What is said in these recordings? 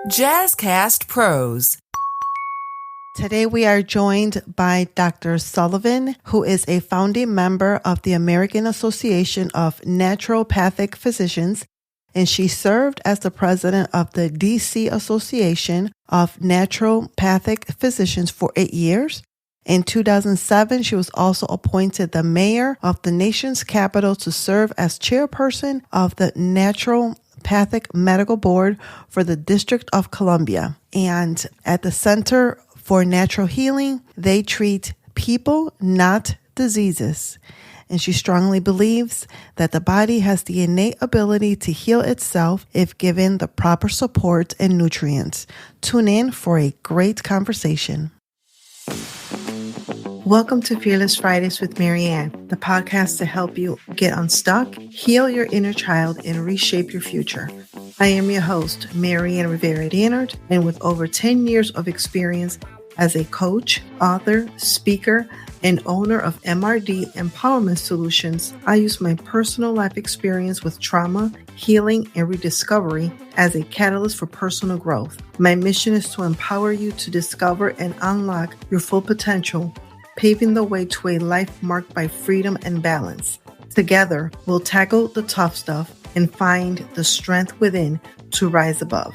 Jazzcast Pros. Today we are joined by Dr. Sullivan, who is a founding member of the American Association of Naturopathic Physicians, and she served as the president of the DC Association of Naturopathic Physicians for 8 years. In 2007, she was also appointed the mayor of the nation's capital to serve as chairperson of the Naturopathic Medical Board for the District of Columbia. And at the Center for Natural Healing, they treat people, not diseases. And she strongly believes that the body has the innate ability to heal itself if given the proper support and nutrients. Tune in for a great conversation. Welcome to Fearless Fridays with Maryann, the podcast to help you get unstuck, heal your inner child, and reshape your future. I am your host, Maryann Rivera-Dannert, and with over 10 years of experience as a coach, author, speaker, and owner of MRD Empowerment Solutions, I use my personal life experience with trauma, healing, and rediscovery as a catalyst for personal growth. My mission is to empower you to discover and unlock your full potential, paving the way to a life marked by freedom and balance. Together, we'll tackle the tough stuff and find the strength within to rise above.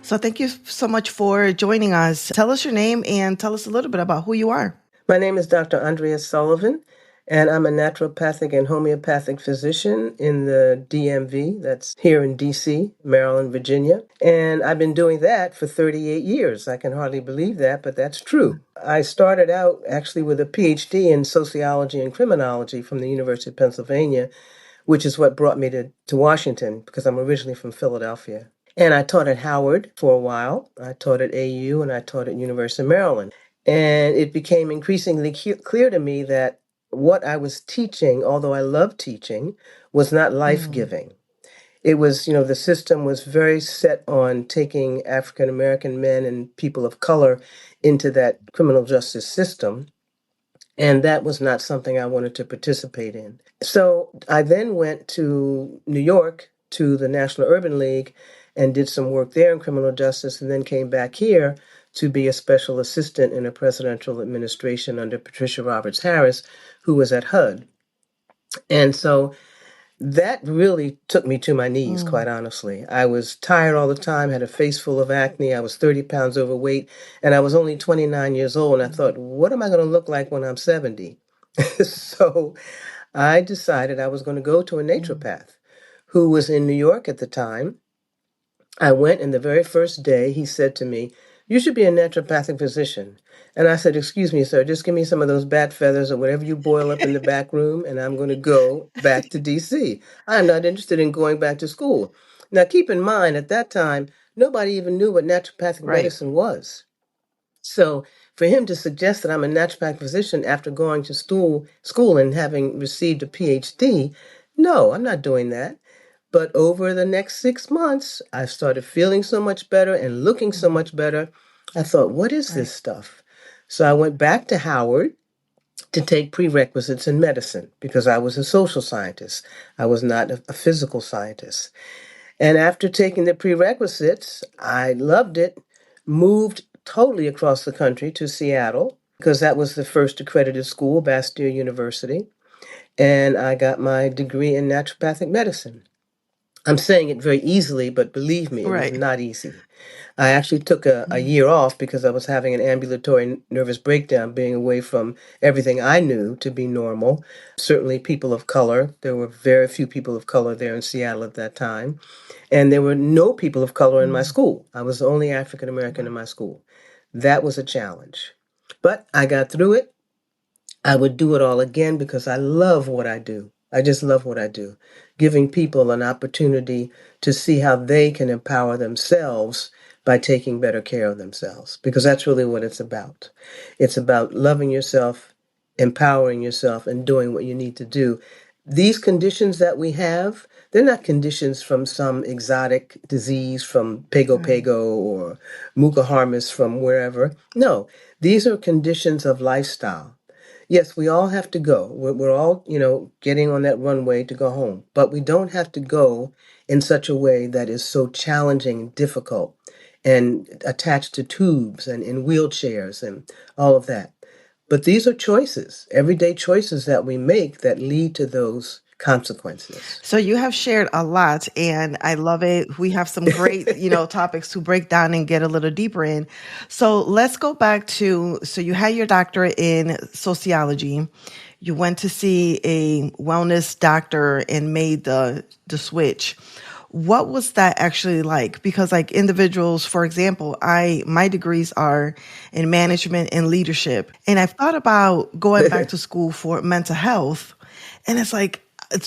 So thank you so much for joining us. Tell us your name and tell us a little bit about who you are. My name is Dr. Andrea Sullivan, and I'm a naturopathic and homeopathic physician in the DMV, that's here in DC, Maryland, Virginia. And I've been doing that for 38 years. I can hardly believe that, but that's true. I started out actually with a PhD in sociology and criminology from the University of Pennsylvania, which is what brought me to Washington, because I'm originally from Philadelphia. And I taught at Howard for a while. I taught at AU and I taught at University of Maryland. And it became increasingly clear to me that what I was teaching, although I loved teaching, was not life-giving. It was, the system was very set on taking African-American men and people of color into that criminal justice system. And that was not something I wanted to participate in. So I then went to New York to the National Urban League and did some work there in criminal justice, and then came back here to be a special assistant in a presidential administration under Patricia Roberts Harris, who was at HUD. And so that really took me to my knees, quite honestly. I was tired all the time, had a face full of acne, I was 30 pounds overweight, and I was only 29 years old, and I thought, what am I going to look like when I'm 70? So I decided I was going to go to a naturopath who was in New York at the time. I went, and the very first day he said to me, "You should be a naturopathic physician." And I said, "Excuse me, sir, just give me some of those bat feathers or whatever you boil up in the back room, and I'm going to go back to D.C. I'm not interested in going back to school." Now, keep in mind, at that time, nobody even knew what naturopathic medicine was. So for him to suggest that I'm a naturopathic physician after going to school and having received a PhD, no, I'm not doing that. But over the next 6 months, I started feeling so much better and looking so much better. I thought, what is this stuff? So I went back to Howard to take prerequisites in medicine because I was a social scientist. I was not a physical scientist. And after taking the prerequisites, I loved it, moved totally across the country to Seattle because that was the first accredited school, Bastyr University. And I got my degree in naturopathic medicine. I'm saying it very easily, but believe me, it was not easy. I actually took a year off because I was having an ambulatory nervous breakdown, being away from everything I knew to be normal. Certainly people of color. There were very few people of color there in Seattle at that time. And there were no people of color in my school. I was the only African American in my school. That was a challenge. But I got through it. I would do it all again because I love what I do. I just love what I do, giving people an opportunity to see how they can empower themselves by taking better care of themselves, because that's really what it's about. It's about loving yourself, empowering yourself, and doing what you need to do. These conditions that we have, they're not conditions from some exotic disease from Pago or Mukaharmis from wherever. No, these are conditions of lifestyle. Yes, we all have to go. We're all, getting on that runway to go home. But we don't have to go in such a way that is so challenging and difficult and attached to tubes and in wheelchairs and all of that. But these are choices, everyday choices that we make that lead to those consequences. So you have shared a lot and I love it. We have some great, topics to break down and get a little deeper in. So let's go back to, so you had your doctorate in sociology. You went to see a wellness doctor and made the switch. What was that actually like? Because like individuals, for example, my degrees are in management and leadership. And I've thought about going back to school for mental health. And it's like,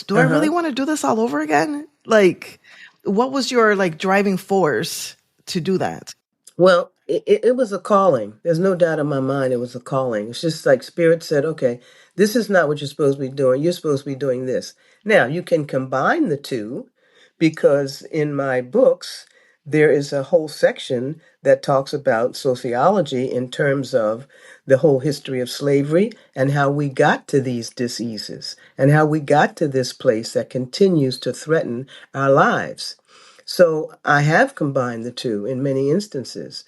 do I really want to do this all over again? Like, what was your like driving force to do that? Well, it was a calling. There's no doubt in my mind it was a calling. It's just like Spirit said, okay, this is not what you're supposed to be doing. You're supposed to be doing this. Now, you can combine the two because in my books, there is a whole section that talks about sociology in terms of the whole history of slavery and how we got to these diseases and how we got to this place that continues to threaten our lives. So I have combined the two in many instances,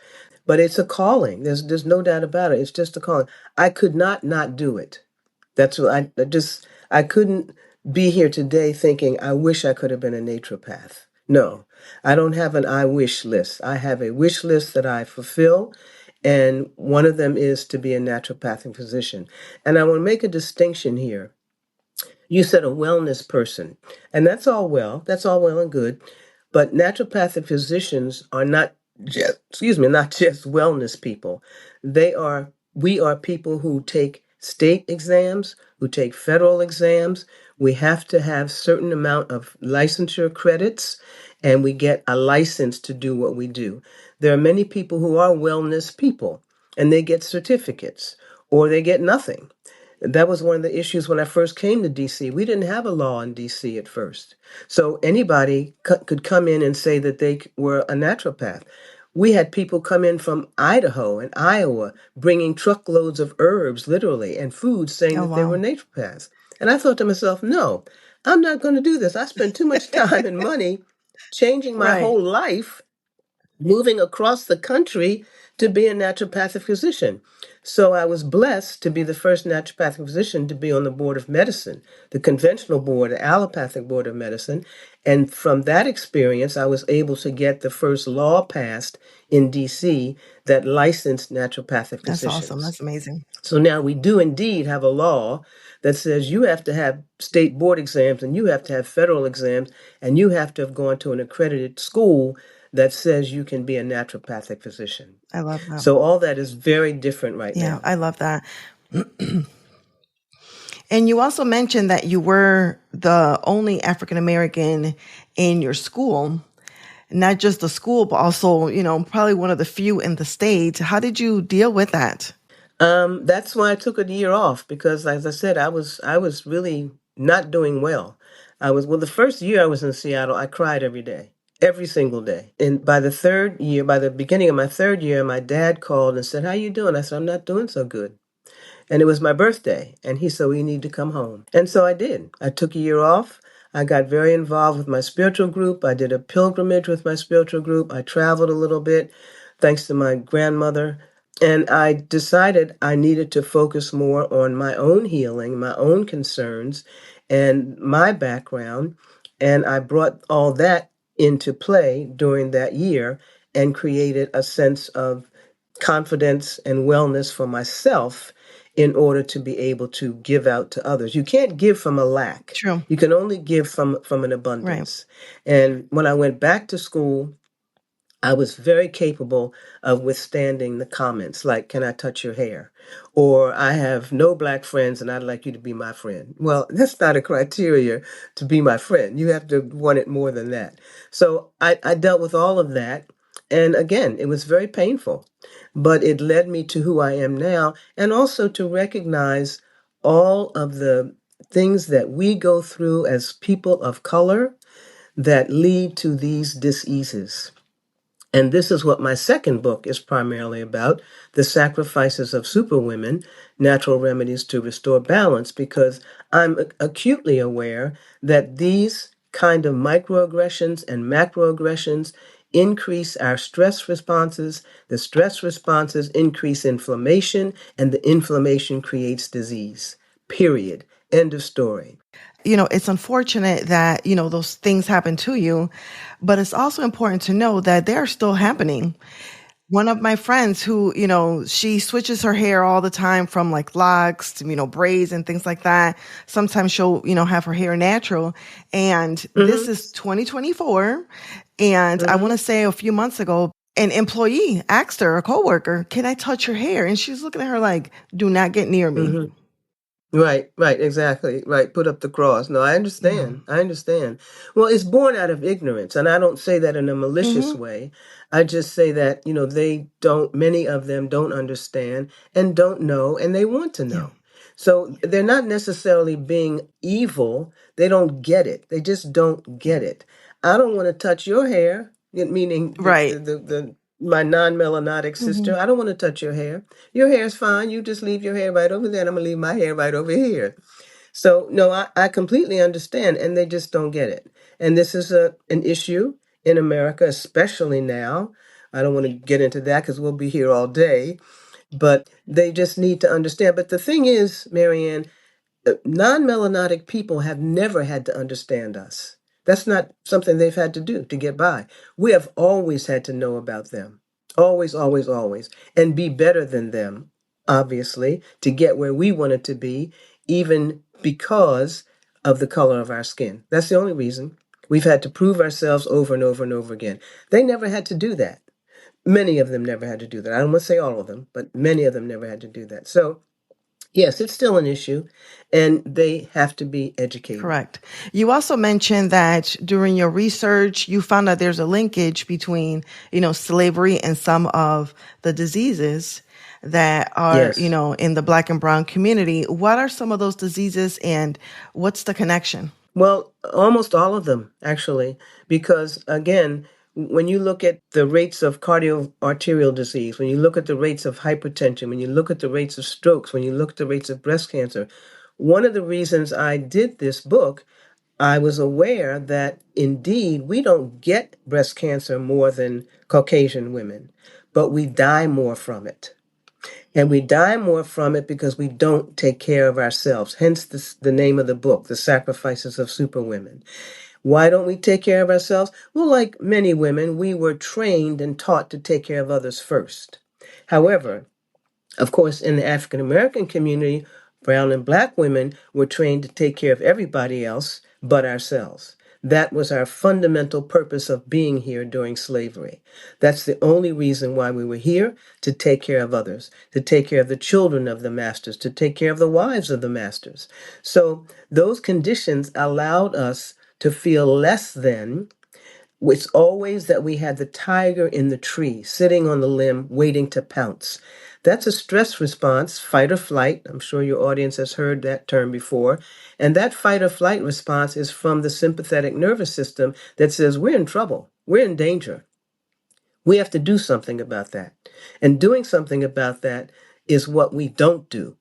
but it's a calling. There's no doubt about it. It's just a calling. I could not do it. That's what I couldn't be here today thinking I wish I could have been a naturopath. No, I don't have an I wish list. I have a wish list that I fulfill, and one of them is to be a naturopathic physician. And I want to make a distinction here. You said a wellness person, and that's all well and good, but naturopathic physicians are not not just wellness people. We are people who take state exams, who take federal exams. We have to have certain amount of licensure credits, and we get a license to do what we do. There are many people who are wellness people, and they get certificates, or they get nothing. That was one of the issues when I first came to DC. We didn't have a law in DC at first. So anybody could come in and say that they were a naturopath. We had people come in from Idaho and Iowa bringing truckloads of herbs, literally, and food saying Oh, that they were wow. naturopaths. And I thought to myself, no, I'm not going to do this. I spent too much time and money changing my Right. whole life moving across the country to be a naturopathic physician. So I was blessed to be the first naturopathic physician to be on the board of medicine, the conventional board, the allopathic board of medicine. And from that experience, I was able to get the first law passed in DC that licensed naturopathic That's awesome. physicians. That's amazing. So now we do indeed have a law that says you have to have state board exams and you have to have federal exams and you have to have gone to an accredited school that says you can be a naturopathic physician. I love that. So all that is very different right Yeah, now. I love that. And you also mentioned that you were the only African American in your school, not just the school, but also, probably one of the few in the state. How did you deal with that? That's why I took a year off because, as I said, I was really not doing well. The first year I was in Seattle, I cried every day, every single day. And by the beginning of my third year, my dad called and said, "How you doing?" I said, "I'm not doing so good." And it was my birthday. And he said, "We need to come home." And so I did. I took a year off. I got very involved with my spiritual group. I did a pilgrimage with my spiritual group. I traveled a little bit, thanks to my grandmother. And I decided I needed to focus more on my own healing, my own concerns, and my background. And I brought all that into play during that year and created a sense of confidence and wellness for myself in order to be able to give out to others. You can't give from a lack. True. You can only give from an Right. abundance. And when I went back to school, I was very capable of withstanding the comments like, "Can I touch your hair?" Or, "I have no black friends and I'd like you to be my friend." Well, that's not a criteria to be my friend. You have to want it more than that. So I dealt with all of that. And again, it was very painful, but it led me to who I am now and also to recognize all of the things that we go through as people of color that lead to these diseases. And this is what my second book is primarily about, The Sacrifices of Superwomen, Natural Remedies to Restore Balance, because I'm acutely aware that these kind of microaggressions and macroaggressions increase our stress responses. The stress responses increase inflammation, and the inflammation creates disease. Period. End of story. It's unfortunate that, those things happen to you, but it's also important to know that they're still happening. One of my friends who, she switches her hair all the time from like locks to, braids and things like that. Sometimes she'll, have her hair natural. And this is 2024. And I want to say a few months ago, an employee asked her, a coworker, "Can I touch your hair?" And she's looking at her like, "Do not get near me." Right, exactly. Right. Put up the cross. No, I Yeah. understand. I understand. Well, it's born out of ignorance, and I don't say that in a malicious Mm-hmm. way. I just say that, many of them don't understand and don't know, and they want to Yeah. know. So they're not necessarily being evil. They don't get it. They just don't get it. I don't want to touch your hair, meaning Right. my non-melanotic Mm-hmm. sister. I don't want to touch your hair. Your hair's fine. You just leave your hair right over there, and I'm gonna leave my hair right over here. So no, I completely understand, and they just don't get it. And this is an issue in America, especially now. I don't want to get into that because we'll be here all day, but they just need to understand. But the thing is, Maryann, non-melanotic people have never had to understand us. That's not something they've had to do to get by. We have always had to know about them. Always, always, always. And be better than them, obviously, to get where we wanted to be, even because of the color of our skin. That's the only reason. We've had to prove ourselves over and over and over again. They never had to do that. Many of them never had to do that. I don't want to say all of them, but many of them never had to do that. So yes, it's still an issue, and they have to be educated. Correct. You also mentioned that during your research, you found that there's a linkage between, slavery and some of the diseases that are, Yes. in the Black and brown community. What are some of those diseases and what's the connection? Well, almost all of them, actually, because again, when you look at the rates of cardio-arterial disease, when you look at the rates of hypertension, when you look at the rates of strokes, when you look at the rates of breast cancer, one of the reasons I did this book, I was aware that indeed we don't get breast cancer more than Caucasian women, but we die more from it. And we die more from it because we don't take care of ourselves. Hence the name of the book, The Sacrifices of Superwomen. Why don't we take care of ourselves? Well, like many women, we were trained and taught to take care of others first. However, of course, in the African American community, brown and black women were trained to take care of everybody else but ourselves. That was our fundamental purpose of being here during slavery. That's the only reason why we were here, to take care of others, to take care of the children of the masters, to take care of the wives of the masters. So those conditions allowed us to feel less than. It's always that we had the tiger in the tree, sitting on the limb, waiting to pounce. That's a stress response, fight or flight. I'm sure your audience has heard that term before. And that fight or flight response is from the sympathetic nervous system that says, we're in trouble, we're in danger. We have to do something about that. And doing something about that is what we don't do.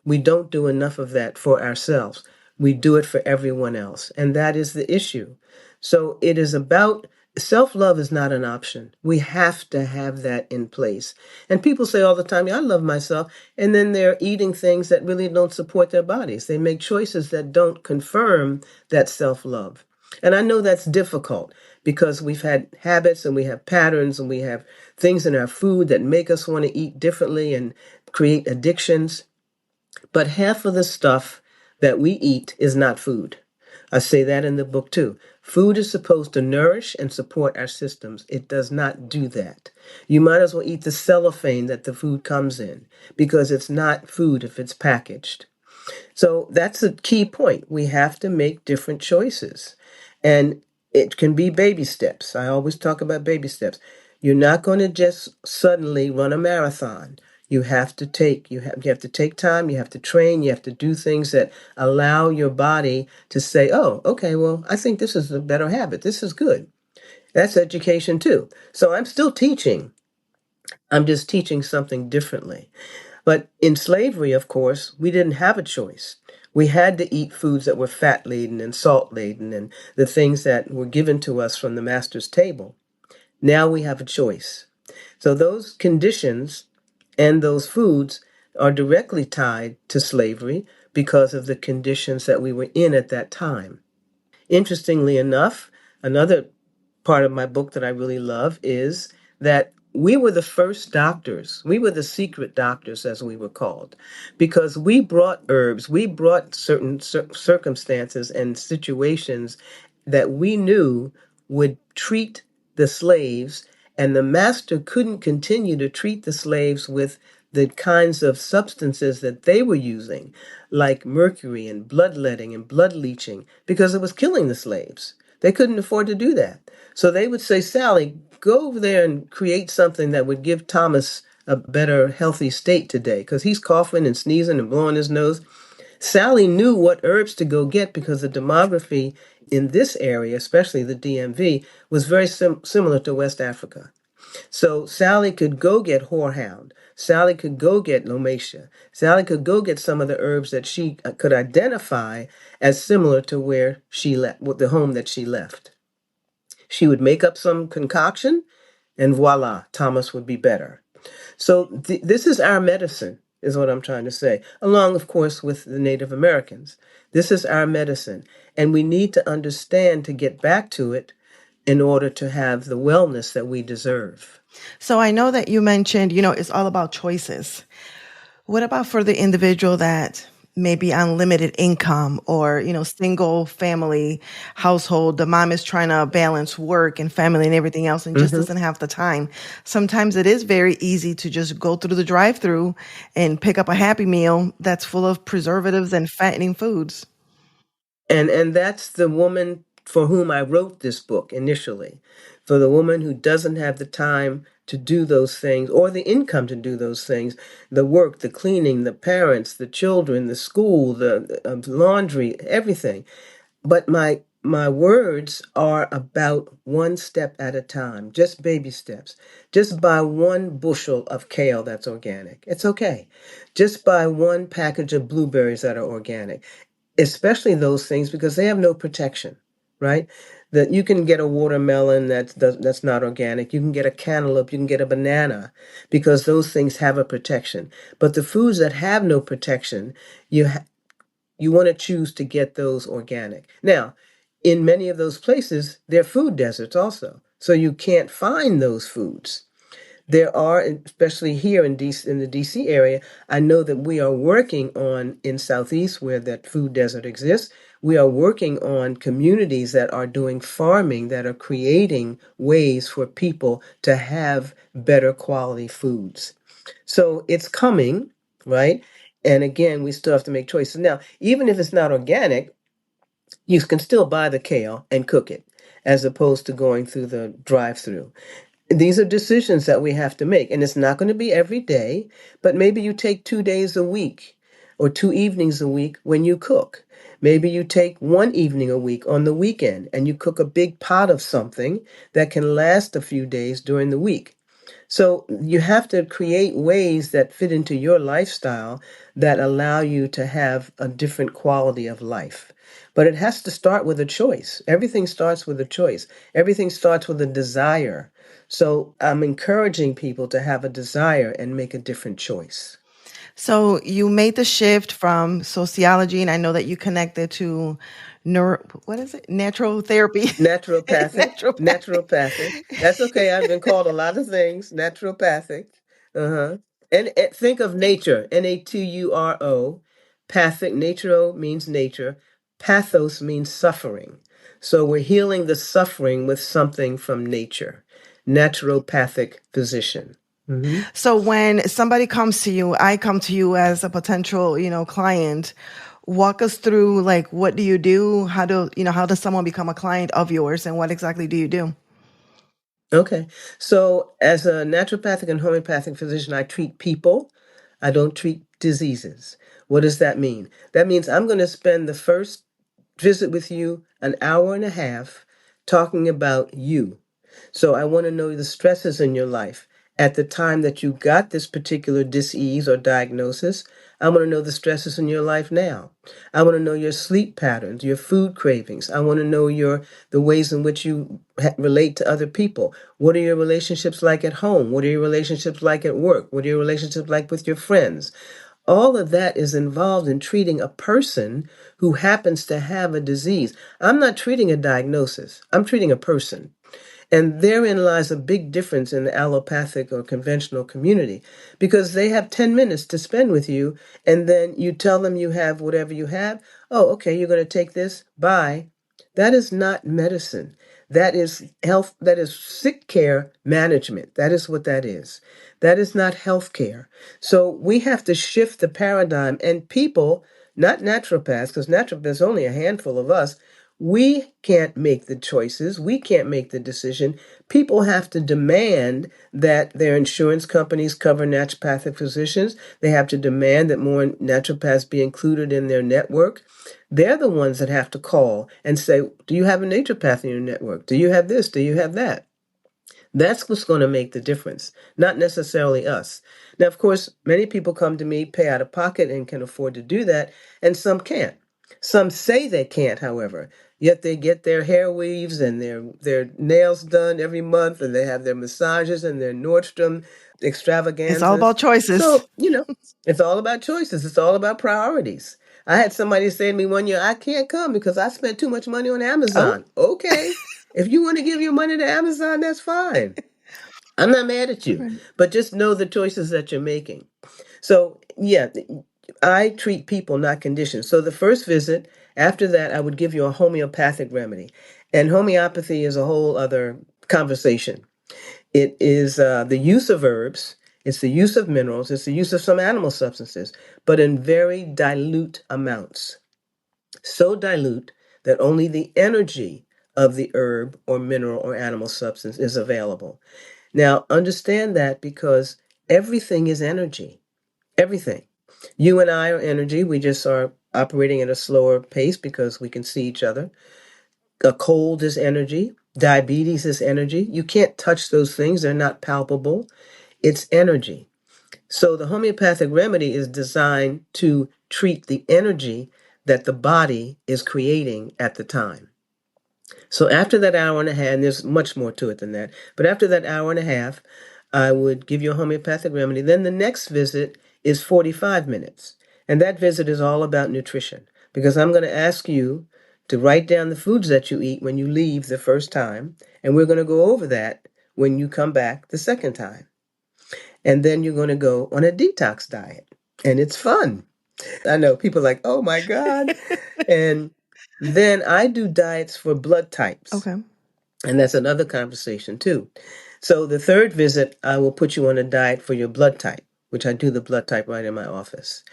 We don't do enough of that for ourselves. We do it for everyone else. And that is the issue. So it is about self-love is not an option. We have to have that in place. And people say all the time, "Yeah, I love myself." And then they're eating things that really don't support their bodies. They make choices that don't confirm that self-love. And I know that's difficult because we've had habits and we have patterns and we have things in our food that make us want to eat differently and create addictions. But half of the stuff that we eat is not food. I say that in the book too. Food is supposed to nourish and support our systems. It does not do that. You might as well eat the cellophane that the food comes in because it's not food if it's packaged. So that's a key point. We have to make different choices. And it can be baby steps. I always talk about baby steps. You're not going to just suddenly run a marathon. You have to take time, you have to train, you have to do things that allow your body to say, "Oh, okay, well, I think this is a better habit. This is good." That's education too. So I'm still teaching. I'm just teaching something differently. But in slavery, of course, we didn't have a choice. We had to eat foods that were fat laden and salt laden and the things that were given to us from the master's table. Now we have a choice. So those conditions and those foods are directly tied to slavery because of the conditions that we were in at that time. Interestingly enough, another part of my book that I really love is that we were the first doctors. We were the secret doctors, as we were called, because we brought herbs, we brought certain circumstances and situations that we knew would treat the slaves, and the master couldn't continue to treat the slaves with the kinds of substances that they were using, like mercury and bloodletting and blood leaching, because it was killing the slaves. They couldn't afford to do that. So they would say, Sally, go over there and create something that would give Thomas a better, healthy state today, because he's coughing and sneezing and blowing his nose. Sally knew what herbs to go get because the demography in this area, especially the DMV, was very similar to West Africa. So Sally could go get horehound. Sally could go get lomatia. Sally could go get some of the herbs that she could identify as similar to where she left, with the home that she left. She would make up some concoction, and voila, Thomas would be better. So this is our medicine, is what I'm trying to say, along, of course, with the Native Americans. This is our medicine, and we need to understand to get back to it in order to have the wellness that we deserve. So I know that you mentioned, it's all about choices. What about for the individual that may be on limited income or, single family household? The mom is trying to balance work and family and everything else and just doesn't have the time. Sometimes it is very easy to just go through the drive-through and pick up a Happy Meal that's full of preservatives and fattening foods. And that's the woman for whom I wrote this book initially, for the woman who doesn't have the time to do those things or the income to do those things, the work, the cleaning, the parents, the children, the school, the laundry, everything. But my words are about one step at a time, just baby steps. Just buy one bushel of kale that's organic. It's okay. Just buy one package of blueberries that are organic, especially those things because they have no protection, right? That you can get a watermelon that's not organic. You can get a cantaloupe. You can get a banana because those things have a protection. But the foods that have no protection, you want to choose to get those organic. Now, in many of those places, they're food deserts also. So you can't find those foods. There are, especially here in DC, in the DC area, I know that we are working on, in Southeast where that food desert exists, we are working on communities that are doing farming, that are creating ways for people to have better quality foods. So it's coming, right? And again, we still have to make choices. Now, even if it's not organic, you can still buy the kale and cook it as opposed to going through the drive-through. These are decisions that we have to make. And it's not going to be every day, but maybe you take 2 days a week or 2 evenings a week when you cook. Maybe you take one evening a week on the weekend and you cook a big pot of something that can last a few days during the week. So you have to create ways that fit into your lifestyle that allow you to have a different quality of life. But it has to start with a choice. Everything starts with a choice. Everything starts with a desire. So I'm encouraging people to have a desire and make a different choice. So you made the shift from sociology, and I know that you connected to what is it? Natural therapy. Naturopathic. Naturopathic. Naturopathic. That's okay. I've been called a lot of things. Naturopathic. Uh-huh. And think of nature. Naturo. Pathic. Naturo means nature. Pathos means suffering. So we're healing the suffering with something from nature. Naturopathic physician. Mm-hmm. So when somebody comes to you, I come to you as a potential, client. Walk us through, like, what do you do? How does someone become a client of yours, and what exactly do you do? Okay. So as a naturopathic and homeopathic physician, I treat people. I don't treat diseases. What does that mean? That means I'm going to spend the first visit with you an hour and a half talking about you. So I want to know the stresses in your life. at the time that you got this particular disease or diagnosis. I want to know the stresses in your life now. I want to know your sleep patterns, your food cravings. I want to know the ways in which you relate to other people. What are your relationships like at home? What are your relationships like at work? What are your relationships like with your friends? All of that is involved in treating a person who happens to have a disease. I'm not treating a diagnosis. I'm treating a person. And therein lies a big difference in the allopathic or conventional community, because they have 10 minutes to spend with you, and then you tell them you have whatever you have. Oh, okay, you're going to take this. Bye. That is not medicine. That is health, that is sick care management. That is what that is. That is not health care. So we have to shift the paradigm, and people, not naturopaths, because naturopaths, only a handful of us, we can't make the choices. We can't make the decision. People have to demand that their insurance companies cover naturopathic physicians. They have to demand that more naturopaths be included in their network. They're the ones that have to call and say, do you have a naturopath in your network? Do you have this? Do you have that? That's what's going to make the difference, not necessarily us. Now, of course, many people come to me, pay out of pocket, and can afford to do that, and some can't. Some say they can't, however, yet they get their hair weaves and their nails done every month, and they have their massages and their Nordstrom It's all extravaganzas. about choices. So, it's all about choices. It's all about priorities. I had somebody say to me one year, I can't come because I spent too much money on Oh, Amazon. Okay. If you want to give your money to Amazon, that's fine. I'm not mad at you, right. but just know the choices that you're making. So, yeah, I treat people, not conditions. So, the first visit, after that, I would give you a homeopathic remedy. And homeopathy is a whole other conversation. It is the use of herbs, it's the use of minerals, it's the use of some animal substances, but in very dilute amounts. So dilute that only the energy of the herb or mineral or animal substance is available. Now, understand that, because everything is energy. Everything. You and I are energy. We just are operating at a slower pace because we can see each other. A cold is energy. Diabetes is energy. You can't touch those things, they're not palpable. It's energy. So the homeopathic remedy is designed to treat the energy that the body is creating at the time. So after that hour and a half, and there's much more to it than that, but after that hour and a half, I would give you a homeopathic remedy. Then the next visit is 45 minutes. And that visit is all about nutrition, because I'm going to ask you to write down the foods that you eat when you leave the first time. And we're going to go over that when you come back the second time. And then you're going to go on a detox diet. And it's fun. I know people are like, oh my God. And then I do diets for blood types. Okay. And that's another conversation too. So the third visit, I will put you on a diet for your blood type, which I do the blood type right in my office.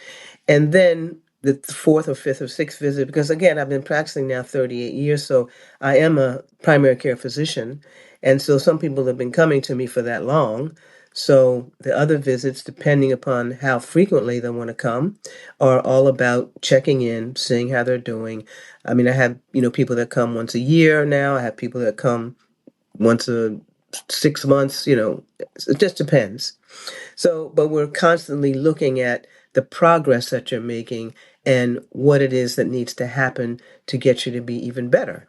And then the fourth or fifth or sixth visit, because again, I've been practicing now 38 years, so I am a primary care physician. And so some people have been coming to me for that long. So the other visits, depending upon how frequently they want to come, are all about checking in, seeing how they're doing. I mean, I have, people that come once a year now. I have people that come once a 6 months, it just depends. So, but we're constantly looking at the progress that you're making and what it is that needs to happen to get you to be even better.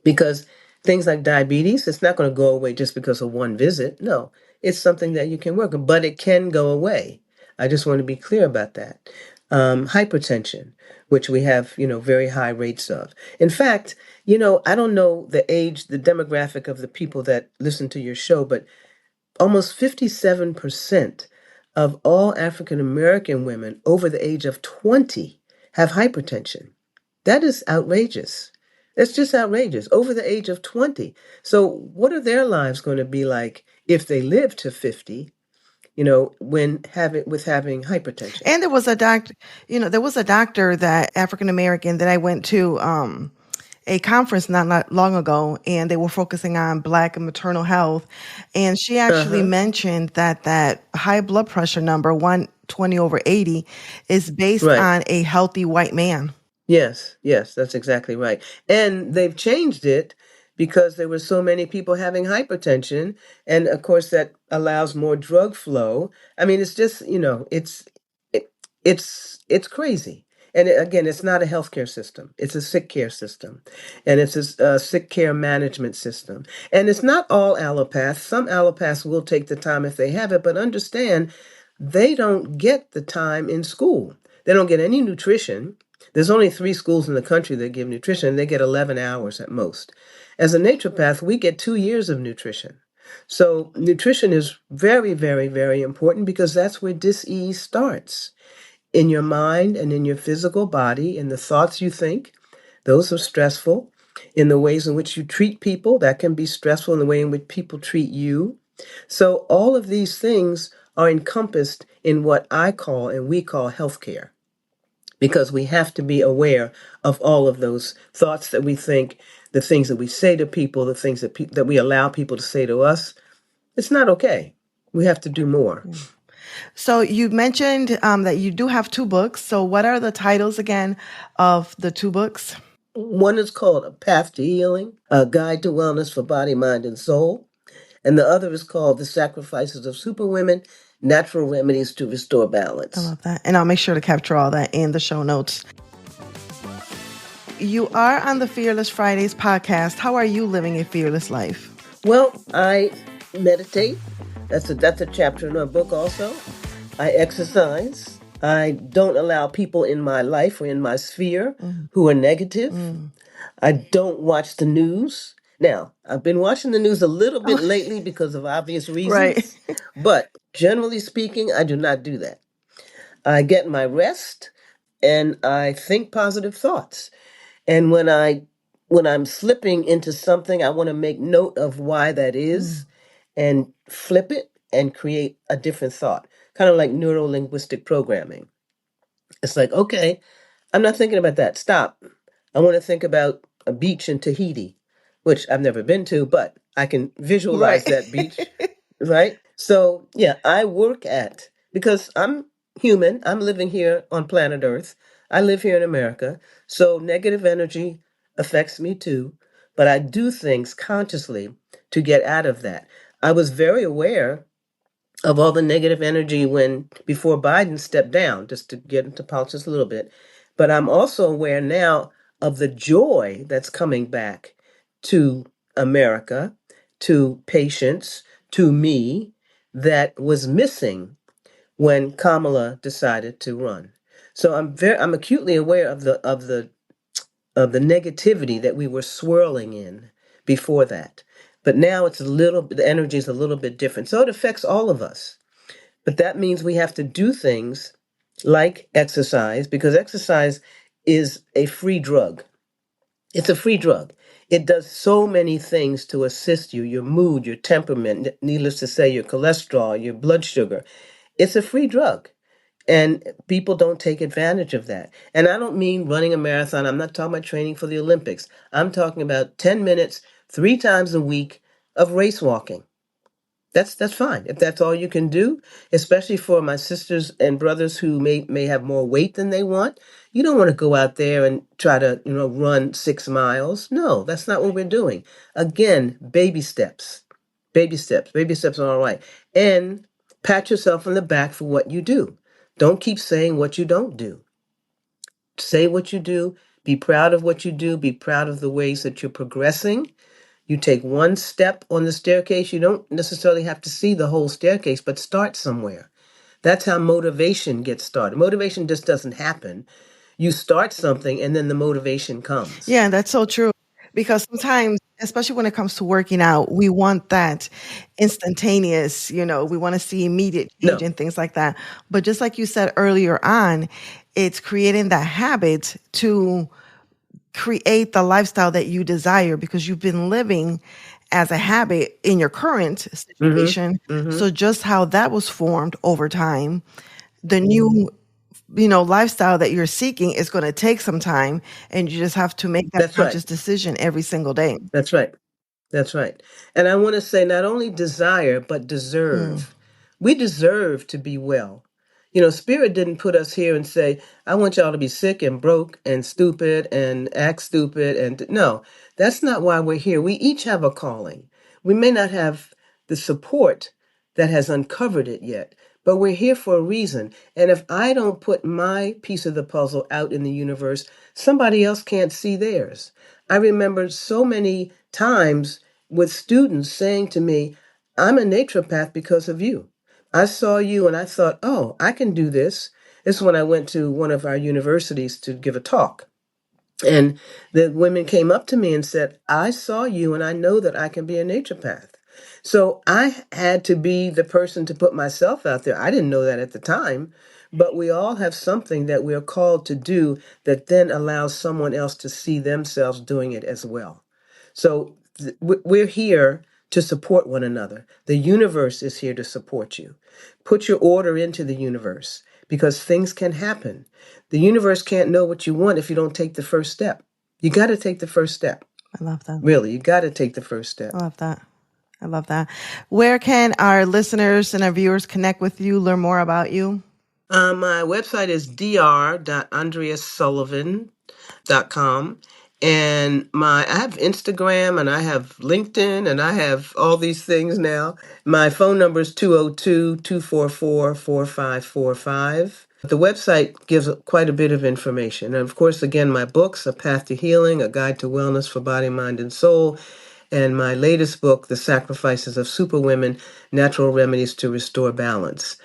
Because things like diabetes, it's not going to go away just because of one visit. No, it's something that you can work on, but it can go away. I just want to be clear about that. Hypertension, which we have, very high rates of. In fact, I don't know the age, the demographic of the people that listen to your show, but almost 57% of all African American women over the age of 20 have hypertension. That is outrageous. That's just outrageous. Over the age of 20. So what are their lives going to be like if they live to 50, when having hypertension? And there was a doctor that African American that I went to a conference not long ago, and they were focusing on Black and maternal health. And she actually Uh-huh. mentioned that high blood pressure number 120/80 is based Right. on a healthy white man. Yes, that's exactly right. And they've changed it because there were so many people having hypertension, and of course that allows more drug flow. I mean, it's just, it, it's crazy. And again, it's not a healthcare system. It's a sick care system, and it's a sick care management system. And it's not all allopaths. Some allopaths will take the time if they have it, but understand they don't get the time in school. They don't get any nutrition. There's only 3 schools in the country that give nutrition. They get 11 hours at most. As a naturopath, we get 2 years of nutrition. So nutrition is very, very, very important because that's where dis-ease starts. In your mind and in your physical body, in the thoughts you think, those are stressful. In the ways in which you treat people, that can be stressful. In the way in which people treat you. So all of these things are encompassed in what I call and we call healthcare, because we have to be aware of all of those thoughts that we think, the things that we say to people, the things that we allow people to say to us. It's not okay. We have to do more. So you mentioned that you do have 2 books. So what are the titles again of the 2 books? One is called A Path to Healing, A Guide to Wellness for Body, Mind, and Soul. And the other is called The Sacrifices of Superwomen, Natural Remedies to Restore Balance. I love that. And I'll make sure to capture all that in the show notes. You are on the Fearless Fridays podcast. How are you living a fearless life? Well, I meditate. That's a chapter in our book also. I exercise. I don't allow people in my life or in my sphere who are negative. I don't watch the news. Now, I've been watching the news a little bit lately because of obvious reasons. Right. But generally speaking, I do not do that. I get my rest and I think positive thoughts. And when I'm slipping into something, I want to make note of why that is and flip it and create a different thought. Kind of like neuro-linguistic programming. It's like, okay, I'm not thinking about that. Stop. I want to think about a beach in Tahiti, which I've never been to, but I can visualize that beach, right? So, yeah, I work at, because I'm human, I'm living here on planet Earth. I live here in America. So negative energy affects me too, but I do things consciously to get out of that. I was very aware of all the negative energy before Biden stepped down, just to get into politics a little bit. But I'm also aware now of the joy that's coming back to America, to patients, to me, that was missing when Kamala decided to run. So I'm acutely aware of the negativity that we were swirling in before that. But now the energy is a little bit different. So it affects all of us. But that means we have to do things like exercise, because exercise is a free drug. It's a free drug. It does so many things to assist you, your mood, your temperament, needless to say, your cholesterol, your blood sugar. It's a free drug. And people don't take advantage of that. And I don't mean running a marathon. I'm not talking about training for the Olympics. I'm talking about 10 minutes, 3 times a week of race walking. That's fine. If that's all you can do, especially for my sisters and brothers who may have more weight than they want. You don't want to go out there and try to, run 6 miles. No, that's not what we're doing. Again, baby steps. Baby steps. Baby steps are all right. And pat yourself on the back for what you do. Don't keep saying what you don't do. Say what you do. Be proud of what you do. Be proud of the ways that you're progressing. You take one step on the staircase. You don't necessarily have to see the whole staircase, but start somewhere. That's how motivation gets started. Motivation just doesn't happen. You start something and then the motivation comes. Yeah, that's so true. Because sometimes, especially when it comes to working out, we want that instantaneous, we want to see immediate change and things like that. But just like you said earlier on, it's creating that habit to create the lifestyle that you desire, because you've been living as a habit in your current situation. So just how that was formed over time, the new lifestyle that you're seeking is going to take some time, and you just have to make that conscious decision every single day. That's right. That's right. And I want to say not only desire, but deserve. We deserve to be well. Spirit didn't put us here and say, I want y'all to be sick and broke and stupid and act stupid. And no, that's not why we're here. We each have a calling. We may not have the support that has uncovered it yet, but we're here for a reason. And if I don't put my piece of the puzzle out in the universe, somebody else can't see theirs. I remember so many times with students saying to me, I'm a naturopath because of you. I saw you and I thought, oh, I can do this. This is when I went to one of our universities to give a talk. And the women came up to me and said, I saw you and I know that I can be a naturopath. So I had to be the person to put myself out there. I didn't know that at the time, but we all have something that we're called to do that then allows someone else to see themselves doing it as well. So we're here to support one another. The universe is here to support you. Put your order into the universe because things can happen. The universe can't know what you want if you don't take the first step. You got to take the first step. I love that. Really, you got to take the first step. I love that. I love that. Where can our listeners and our viewers connect with you, learn more about you? My website is dr.andreasullivan.com. And I have Instagram and I have LinkedIn and I have all these things now. My phone number is 202-244-4545. The website gives quite a bit of information. And of course, again, my books, A Path to Healing, A Guide to Wellness for Body, Mind, and Soul, and my latest book, The Sacrifices of Superwomen, Natural Remedies to Restore Balance.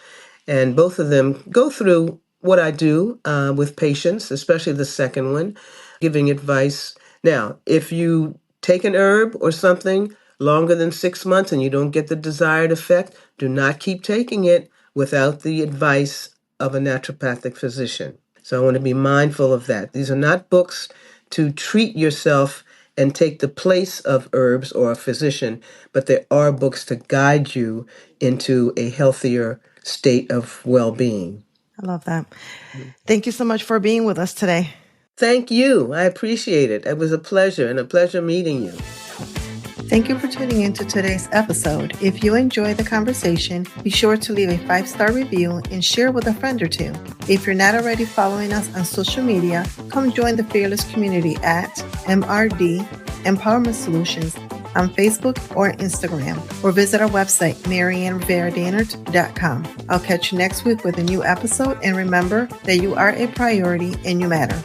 And both of them go through what I do with patients, especially the second one, giving advice. Now, if you take an herb or something longer than 6 months and you don't get the desired effect, do not keep taking it without the advice of a naturopathic physician. So I want to be mindful of that. These are not books to treat yourself and take the place of herbs or a physician, but there are books to guide you into a healthier state of well-being. I love that. Thank you so much for being with us today. Thank you. I appreciate it. It was a pleasure and a pleasure meeting you. Thank you for tuning into today's episode. If you enjoyed the conversation, be sure to leave a 5-star review and share with a friend or two. If you're not already following us on social media, come join the Fearless community at MRD Empowerment Solutions on Facebook or Instagram, or visit our website, MaryannRiveraDanert.com. I'll catch you next week with a new episode, and remember that you are a priority and you matter.